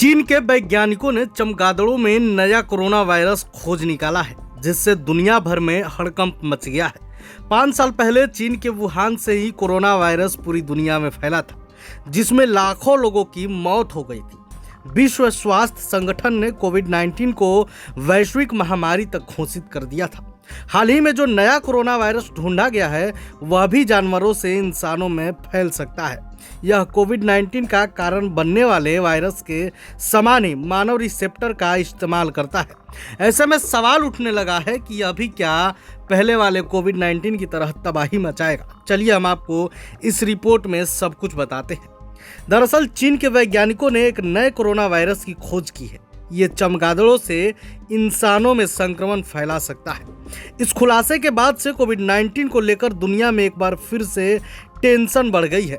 चीन के वैज्ञानिकों ने चमगादड़ों में नया कोरोना वायरस खोज निकाला है, जिससे दुनिया भर में हड़कंप मच गया है। 5 साल पहले चीन के वुहान से ही कोरोना वायरस पूरी दुनिया में फैला था, जिसमें लाखों लोगों की मौत हो गई थी। विश्व स्वास्थ्य संगठन ने कोविड-19 को वैश्विक महामारी तक घोषित कर दिया था। हाल ही में जो नया कोरोना वायरस ढूंढा गया है, वह भी जानवरों से इंसानों में फैल सकता है। यह कोविड-19 का कारण बनने वाले वायरस के समान ही मानव रिसेप्टर का इस्तेमाल करता है। ऐसे में सवाल उठने लगा है कि यह भी क्या पहले वाले कोविड-19 की तरह तबाही मचाएगा। चलिए हम आपको इस रिपोर्ट में सब कुछ बताते हैं। दरअसल चीन के वैज्ञानिकों ने एक नए कोरोना वायरस की खोज की है। ये चमगादड़ों से इंसानों में संक्रमण फैला सकता है। इस खुलासे के बाद से कोविड-19 को लेकर दुनिया में एक बार फिर से टेंशन बढ़ गई है।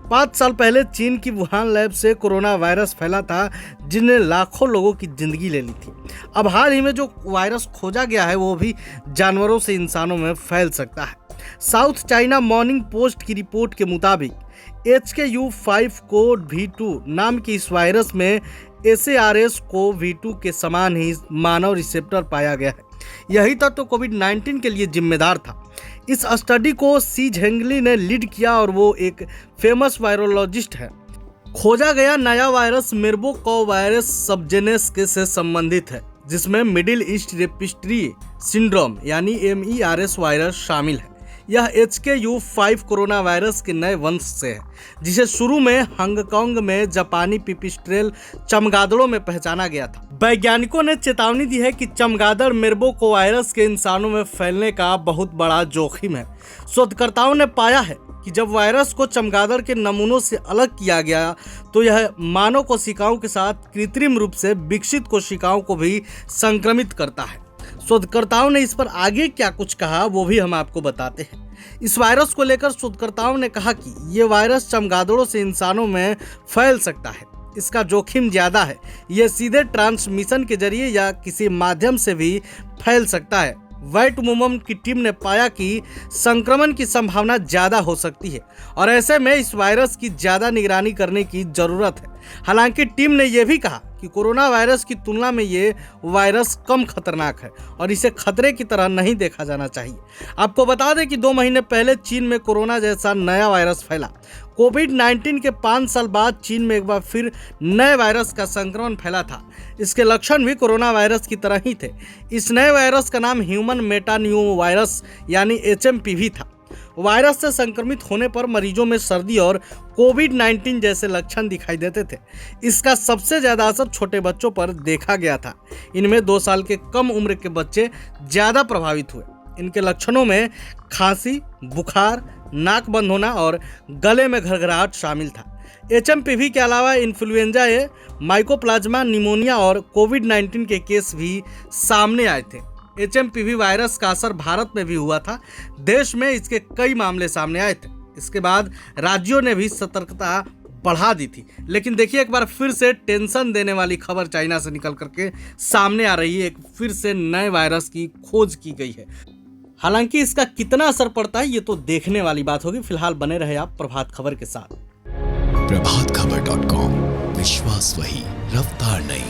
5 साल पहले चीन की वुहान लैब से कोरोना वायरस फैला था, जिसने लाखों लोगों की जिंदगी ले ली थी। अब हाल ही में जो वायरस खोजा गया है, वो भी जानवरों से इंसानों में फैल सकता है। साउथ चाइना मॉर्निंग पोस्ट की रिपोर्ट के मुताबिक HKU5-CoV2 नाम की इस वायरस में SARS-CoV2 के समान ही मानव रिसेप्टर पाया गया है। यही तत्व कोविड-19 के लिए जिम्मेदार था। इस स्टडी को सी झेंगली ने लीड किया और वो एक फेमस वायरोलॉजिस्ट है। खोजा गया नया वायरस मेर्बो वायरस सबजेनेस से संबंधित है, जिसमें मिडिल ईस्ट रेस्पिरेटरी सिंड्रोम यानी MERS वायरस शामिल है। यह HKU5 कोरोना वायरस के नए वंश से है, जिसे शुरू में हांगकांग में जापानी पिपिस्ट्रेल चमगादड़ों में पहचाना गया था। वैज्ञानिकों ने चेतावनी दी है कि चमगादड़ मेर्बो वायरस के इंसानों में फैलने का बहुत बड़ा जोखिम है। शोधकर्ताओं ने पाया है कि जब वायरस को चमगादड़ के नमूनों से अलग किया गया, तो यह मानव कोशिकाओं के साथ कृत्रिम रूप से विकसित कोशिकाओं को भी संक्रमित करता है। शोधकर्ताओं ने इस पर आगे क्या कुछ कहा, वो भी हम आपको बताते हैं। इस वायरस को लेकर शोधकर्ताओं ने कहा कि ये वायरस चमगादड़ों से इंसानों में फैल सकता है। इसका जोखिम ज़्यादा है। यह सीधे ट्रांसमिशन के जरिए या किसी माध्यम से भी फैल सकता है। वाइट मुमम की टीम ने पाया कि संक्रमण की संभावना ज़्यादा हो सकती है और ऐसे में इस वायरस की ज़्यादा निगरानी करने की ज़रूरत है। हालांकि टीम ने यह भी कहा कि कोरोना वायरस की तुलना में ये वायरस कम खतरनाक है और इसे खतरे की तरह नहीं देखा जाना चाहिए। आपको बता दें कि 2 महीने पहले चीन में कोरोना जैसा नया वायरस फैला। कोविड-19 के 5 साल बाद चीन में एक बार फिर नए वायरस का संक्रमण फैला था। इसके लक्षण भी कोरोना वायरस की तरह ही थे। इस नए वायरस का नाम ह्यूमन मेटान्यू वायरस यानी HMPV था। वायरस से संक्रमित होने पर मरीजों में सर्दी और कोविड-19 जैसे लक्षण दिखाई देते थे। इसका सबसे ज़्यादा असर छोटे बच्चों पर देखा गया था। इनमें 2 साल के कम उम्र के बच्चे ज़्यादा प्रभावित हुए। इनके लक्षणों में खांसी, बुखार, नाक बंद होना और गले में घरघराहट शामिल था। HMPV के अलावा इन्फ्लुएंजा ए, माइकोप्लाज्मा निमोनिया और कोविड-19 के केस भी सामने आए थे। HMPV वायरस का असर भारत में भी हुआ था। देश में इसके कई मामले सामने आए थे। इसके बाद राज्यों ने भी सतर्कता बढ़ा दी थी। लेकिन देखिए, एक बार फिर से टेंशन देने वाली खबर चाइना से निकल करके सामने आ रही है। एक फिर से नए वायरस की खोज की गई है। हालांकि इसका कितना असर पड़ता है, ये तो देखने वाली बात होगी। फिलहाल बने रहे आप प्रभात खबर के साथ। प्रभातखबर.com, विश्वास वही, रफ्तार नहीं।